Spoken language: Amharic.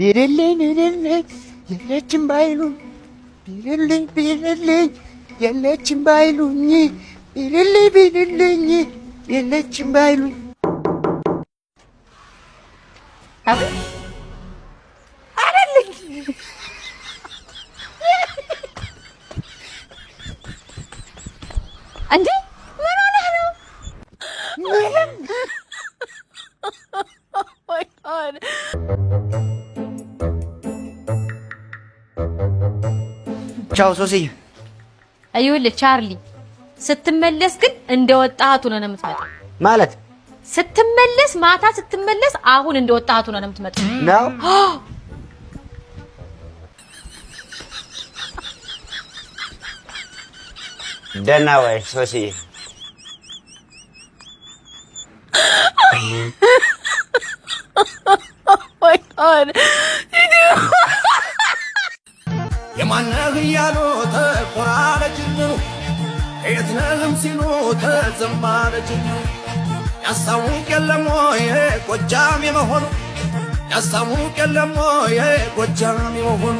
ቢርልኝ የለችም ባይሉኝ ቢርልኝ የለችም ባይሉኝ ቢርልኝ የለችም ባይሉኝ አቤት አይደልኝ እንዴ ምን ሆነህ ነው? my god ቻው ሶሲ አይውልህ ቻርሊ ስትመለስ ግን እንደወጣቱ ነው የምትመጣው ማለት ስትመለስ ማታ ስትመለስ አሁን እንደወጣቱ ነው የምትመጣው ነው ደህና ወይ ሶሲ my god የማነህ ያሎ ተቆራረጅን የትነህም ሲሉ ተዘማረጅን ያሳውቅ የለም ወይ ጎጃም የመሆኑ ያሳውቅ የለም ወይ ጎጃም የመሆኑ